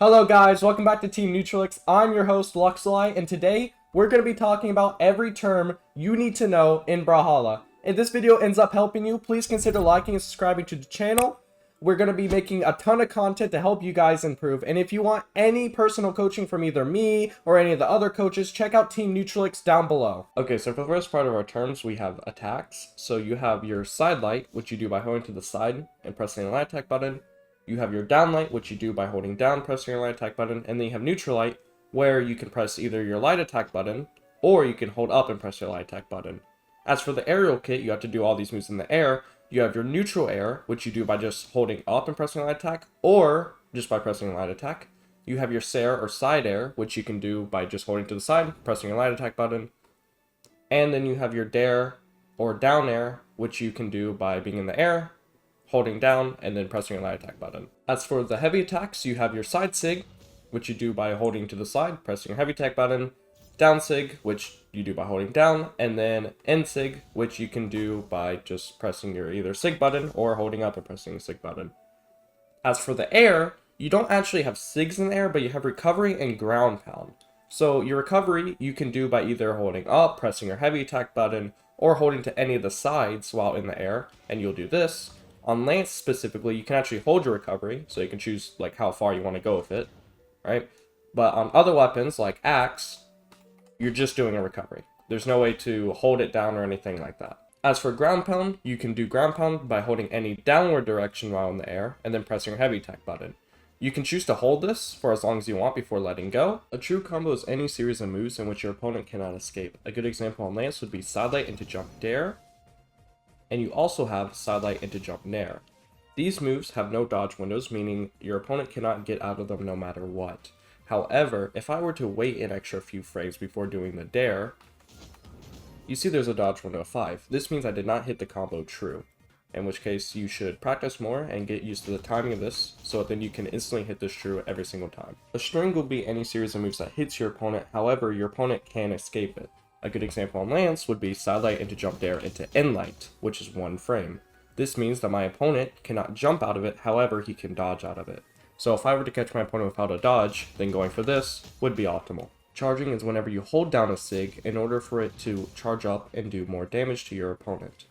Hello guys, welcome back to Team Neutralix. I'm your host Lxuliy, and today we're going to be talking about every term you need to know in Brawlhalla. If this video ends up helping you, please consider liking and subscribing to the channel. We're going to be making a ton of content to help you guys improve, and if you want any personal coaching from either me or any of the other coaches, check out Team Neutralix down below. Okay, so for the first part of our terms, we have attacks. So you have your side light, which you do by holding to the side and pressing the light attack button. You have your down light, which you do by holding down, pressing your light attack button, and then you have neutral light, where you can press either your light attack button, or you can hold up and press your light attack button. As for the aerial kit, you have to do all these moves in the air. You have your neutral air, which you do by just holding up and pressing light attack, or just by pressing light attack. You have your sair or side air, which you can do by just holding to the side, pressing your light attack button. And then you have your dare or down air, which you can do by being in the air, holding down, and then pressing your light attack button. As for the heavy attacks, you have your side sig, which you do by holding to the side, pressing your heavy attack button, down sig, which you do by holding down, and then end sig, which you can do by just pressing your either sig button or holding up and pressing the sig button. As for the air, you don't actually have sigs in the air, but you have recovery and ground pound. So your recovery you can do by either holding up, pressing your heavy attack button, or holding to any of the sides while in the air, and you'll do this. On lance specifically, you can actually hold your recovery, so you can choose like how far you want to go with it, right? But on other weapons like axe, you're just doing a recovery. There's no way to hold it down or anything like that. As for ground pound, you can do ground pound by holding any downward direction while in the air, and then pressing your heavy attack button. You can choose to hold this for as long as you want before letting go. A true combo is any series of moves in which your opponent cannot escape. A good example on lance would be side light into jump dare, and you also have side light into jump nair. These moves have no dodge windows, meaning your opponent cannot get out of them no matter what. However, if I were to wait an extra few frames before doing the dare, you see there's a dodge window of 5. This means I did not hit the combo true, in which case you should practice more and get used to the timing of this, so then you can instantly hit this true every single time. A string will be any series of moves that hits your opponent, however your opponent can escape it. A good example on lance would be side light into jump dare into end light, which is 1 frame. This means that my opponent cannot jump out of it, however he can dodge out of it. So if I were to catch my opponent without a dodge, then going for this would be optimal. Charging is whenever you hold down a sig in order for it to charge up and do more damage to your opponent.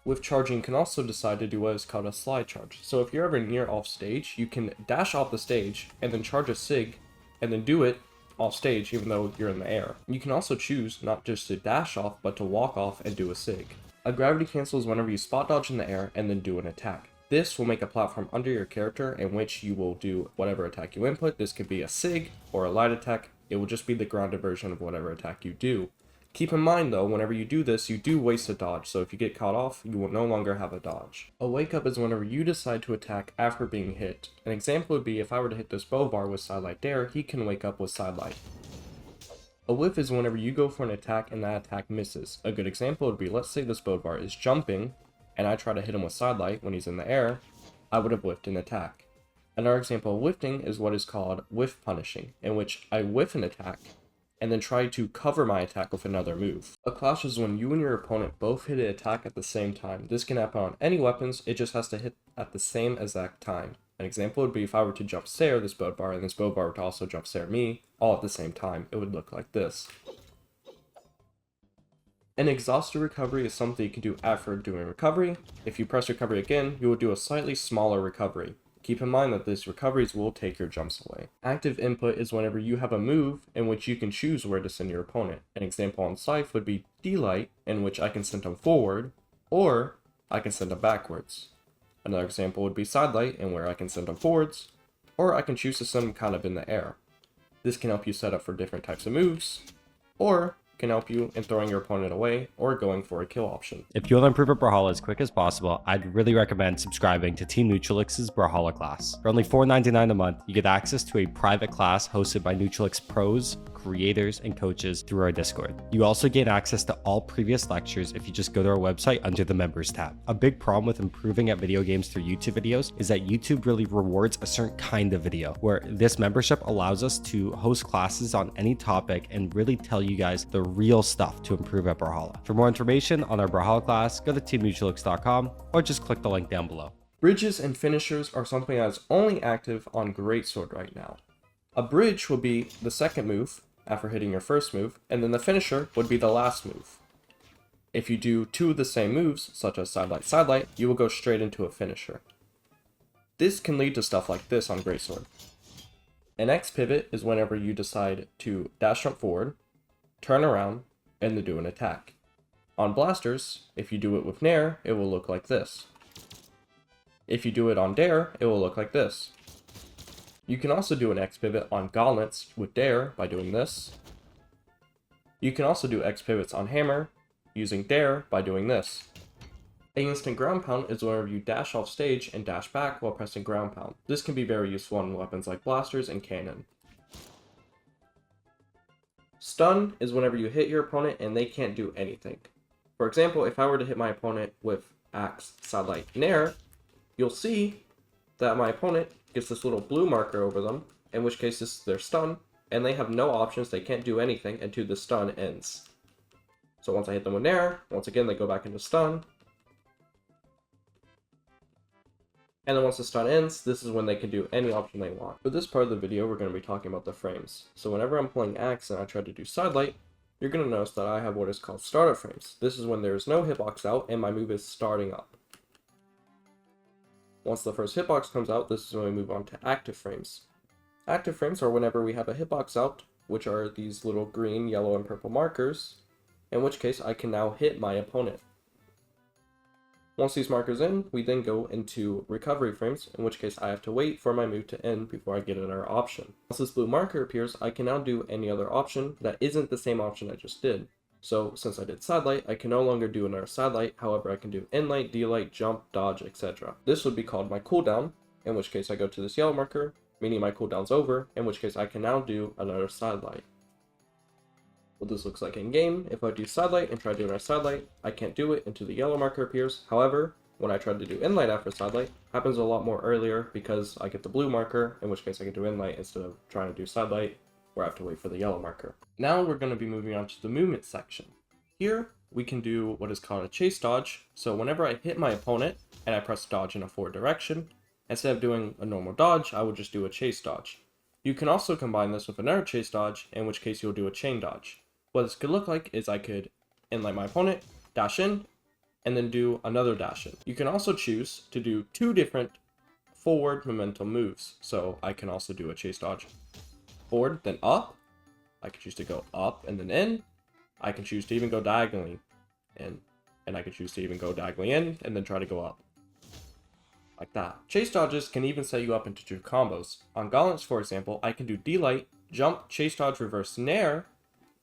With charging, you can also decide to do what is called a slide charge. So if you're ever near off stage, you can dash off the stage and then charge a sig and then do it off stage even though you're in the air. You can also choose not just to dash off, but to walk off and do a sig. A gravity cancel is whenever you spot dodge in the air and then do an attack. This will make a platform under your character in which you will do whatever attack you input. This could be a sig or a light attack. It will just be the grounded version of whatever attack you do. Keep in mind though, whenever you do this, you do waste a dodge, so if you get caught off, you will no longer have a dodge. A wake up is whenever you decide to attack after being hit. An example would be if I were to hit this bow bar with side light dare, he can wake up with side light. A whiff is whenever you go for an attack and that attack misses. A good example would be, let's say this bow bar is jumping, and I try to hit him with side light when he's in the air, I would have whiffed an attack. Another example of whiffing is what is called whiff punishing, in which I whiff an attack, and then try to cover my attack with another move. A clash is when you and your opponent both hit an attack at the same time. This can happen on any weapons, it just has to hit at the same exact time. An example would be if I were to jump sair this bow bar, and this bow bar were to also jump sair me, all at the same time, it would look like this. An exhausted recovery is something you can do after doing recovery. If you press recovery again, you will do a slightly smaller recovery. Keep in mind that these recoveries will take your jumps away. Active input is whenever you have a move in which you can choose where to send your opponent. An example on Scythe would be D-Light, in which I can send him forward, or I can send him backwards. Another example would be Side Light, in where I can send him forwards, or I can choose to send him kind of in the air. This can help you set up for different types of moves, or can help you in throwing your opponent away or going for a kill option. If you want to improve at Brawlhalla as quick as possible, I'd really recommend subscribing to Team Neutralix's Brawlhalla class. For only $4.99 a month, you get access to a private class hosted by Neutralix pros, creators, and coaches through our Discord. You also gain access to all previous lectures if you just go to our website under the members tab. A big problem with improving at video games through YouTube videos is that YouTube really rewards a certain kind of video, where this membership allows us to host classes on any topic and really tell you guys the real stuff to improve at Brawlhalla. For more information on our Brawlhalla class, go to teamneutralix.com or just click the link down below. Bridges and finishers are something that is only active on Greatsword right now. A bridge would be the second move after hitting your first move, and then the finisher would be the last move. If you do two of the same moves, such as side light, you will go straight into a finisher. This can lead to stuff like this on Greatsword. An X pivot is whenever you decide to dash jump forward, turn around, and then do an attack. On blasters, if you do it with Nair, it will look like this. If you do it on Dare, it will look like this. You can also do an X pivot on gauntlets with Dare by doing this. You can also do X pivots on hammer using Dare by doing this. An instant ground pound is whenever you dash off stage and dash back while pressing ground pound. This can be very useful on weapons like blasters and cannon. Stun is whenever you hit your opponent and they can't do anything. For example, if I were to hit my opponent with Axe, Sidelight, Nair, you'll see that my opponent gets this little blue marker over them, in which case this is their stun, and they have no options, they can't do anything until the stun ends. So once I hit them with Nair, once again they go back into stun. And then once the stun ends, this is when they can do any option they want. For this part of the video, we're going to be talking about the frames. So whenever I'm playing Axe and I try to do Sidelight, you're going to notice that I have what is called starter frames. This is when there is no hitbox out and my move is starting up. Once the first hitbox comes out, this is when we move on to active frames. Active frames are whenever we have a hitbox out, which are these little green, yellow, and purple markers, in which case I can now hit my opponent. Once these markers in, we then go into recovery frames, in which case I have to wait for my move to end before I get another option. Once this blue marker appears, I can now do any other option that isn't the same option I just did. So since I did Sidelight, I can no longer do another Sidelight, however I can do N-Light, D-Light, Jump, Dodge, etc. This would be called my cooldown, in which case I go to this yellow marker, meaning my cooldown's over, in which case I can now do another Sidelight. What this looks like in game, if I do Sidelight and try doing our Sidelight, I can't do it until the yellow marker appears. However, when I try to do N-Light after Sidelight, happens a lot more earlier because I get the blue marker, in which case I can do N-Light instead of trying to do Sidelight, where I have to wait for the yellow marker. Now we're going to be moving on to the movement section. Here, we can do what is called a chase dodge. So whenever I hit my opponent and I press dodge in a forward direction, instead of doing a normal dodge, I would just do a chase dodge. You can also combine this with another chase dodge, in which case you'll do a chain dodge. What this could look like is I could N-Light my opponent, dash in, and then do another dash in. You can also choose to do two different forward momentum moves. So I can also do a chase dodge forward, then up. I can choose to go up and then in. I can choose to even go diagonally in. And I can choose to even go diagonally in and then try to go up. Like that. Chase dodges can even set you up into true combos. On gauntlets, for example, I can do D-Light, jump, chase dodge, reverse Nair,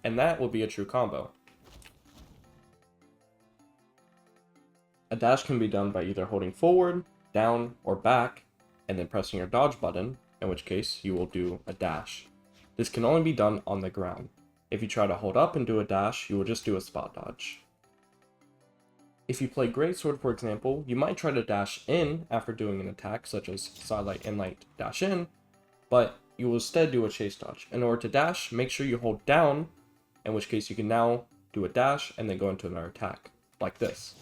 and that will be a true combo. A dash can be done by either holding forward, down, or back, and then pressing your dodge button, in which case you will do a dash. This can only be done on the ground. If you try to hold up and do a dash, you will just do a spot dodge. If you play Greatsword, for example, you might try to dash in after doing an attack, such as Sidelight, N-Light, dash in, but you will instead do a chase dodge. In order to dash, make sure you hold down, in which case you can now do a dash and then go into another attack, like this.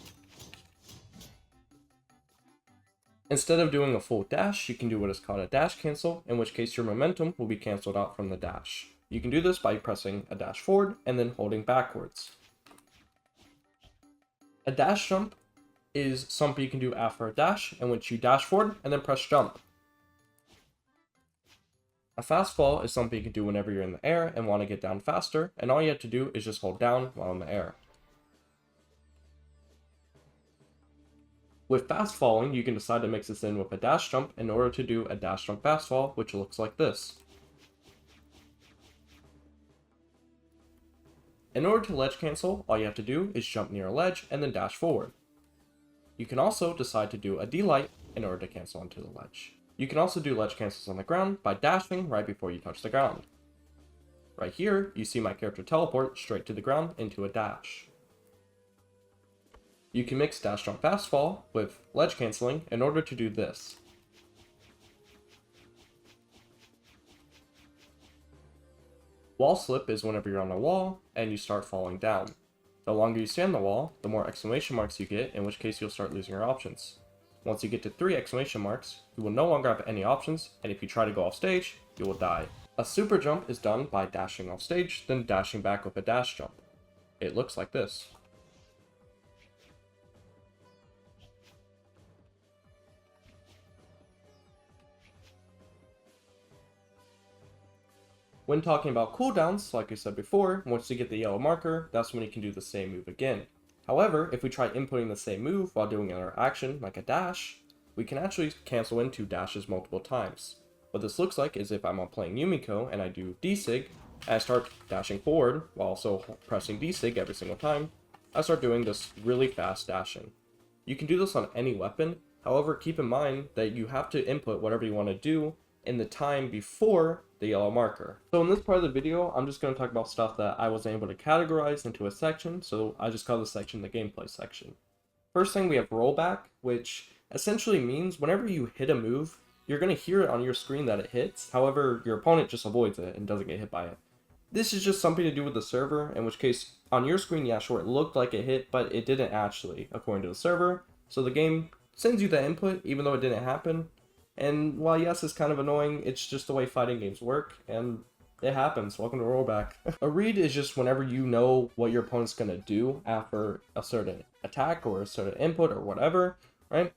Instead of doing a full dash, you can do what is called a dash cancel, in which case your momentum will be cancelled out from the dash. You can do this by pressing a dash forward and then holding backwards. A dash jump is something you can do after a dash, in which you dash forward and then press jump. A fast fall is something you can do whenever you're in the air and want to get down faster, and all you have to do is just hold down while in the air. With fast falling, you can decide to mix this in with a dash jump in order to do a dash jump fast fall, which looks like this. In order to ledge cancel, all you have to do is jump near a ledge and then dash forward. You can also decide to do a D-Light in order to cancel onto the ledge. You can also do ledge cancels on the ground by dashing right before you touch the ground. Right here, you see my character teleport straight to the ground into a dash. You can mix dash jump fast fall with ledge canceling in order to do this. Wall slip is whenever you're on a wall and you start falling down. The longer you stay on the wall, the more exclamation marks you get, in which case you'll start losing your options. Once you get to 3 exclamation marks, you will no longer have any options, and if you try to go off stage, you will die. A super jump is done by dashing off stage, then dashing back with a dash jump. It looks like this. When talking about cooldowns, like I said before, once you get the yellow marker, that's when you can do the same move again. However, if we try inputting the same move while doing another action, like a dash, we can actually cancel in 2 dashes multiple times. What this looks like is if I'm playing Yumiko and I do D-Sig, and I start dashing forward while also pressing D-Sig every single time, I start doing this really fast dashing. You can do this on any weapon, however keep in mind that you have to input whatever you want to do in the time before the yellow marker. So in this part of the video, I'm just going to talk about stuff that I wasn't able to categorize into a section, so I just call this section the gameplay section. First thing, we have rollback, which essentially means whenever you hit a move, you're going to hear it on your screen that it hits, however your opponent just avoids it and doesn't get hit by it. This is just something to do with the server, in which case on your screen, yeah sure, it looked like it hit, but it didn't actually, according to the server, so the game sends you the input even though it didn't happen. And while yes, it's kind of annoying, it's just the way fighting games work, and it happens. Welcome to rollback. A read is just whenever you know what your opponent's going to do after a certain attack or a certain input or whatever, right?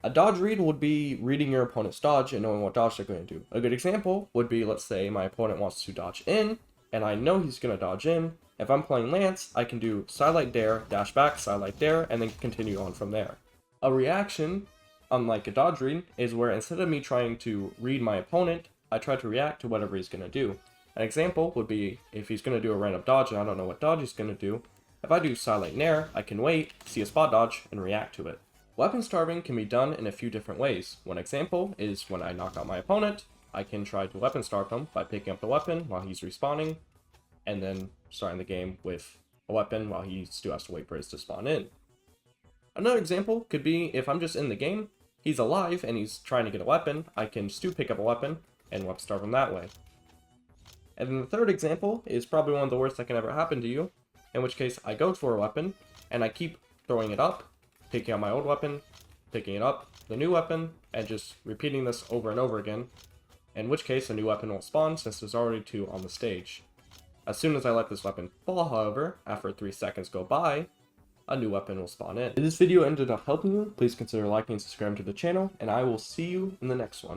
A dodge read would be reading your opponent's dodge and knowing what dodge they're going to do. A good example would be, let's say my opponent wants to dodge in, and I know he's going to dodge in. If I'm playing Lance, I can do sidelight dare, dash back, sidelight dare, and then continue on from there. A reaction, unlike a dodge read, is where instead of me trying to read my opponent, I try to react to whatever he's going to do. An example would be if he's going to do a random dodge and I don't know what dodge he's going to do, if I do silent nair, I can wait, see a spot dodge, and react to it. Weapon starving can be done in a few different ways. One example is when I knock out my opponent, I can try to weapon starve him by picking up the weapon while he's respawning, and then starting the game with a weapon while he still has to wait for his to spawn in. Another example could be if I'm just in the game, he's alive and he's trying to get a weapon, I can still pick up a weapon and weapon starve him that way. And then the third example is probably one of the worst that can ever happen to you, in which case I go for a weapon and I keep throwing it up, picking up my old weapon, picking it up, the new weapon, and just repeating this over and over again, in which case a new weapon will spawn since there's already 2 on the stage. As soon as I let this weapon fall, however, after 3 seconds go by, a new weapon will spawn in. If this video ended up helping you, please consider liking and subscribing to the channel, and I will see you in the next one.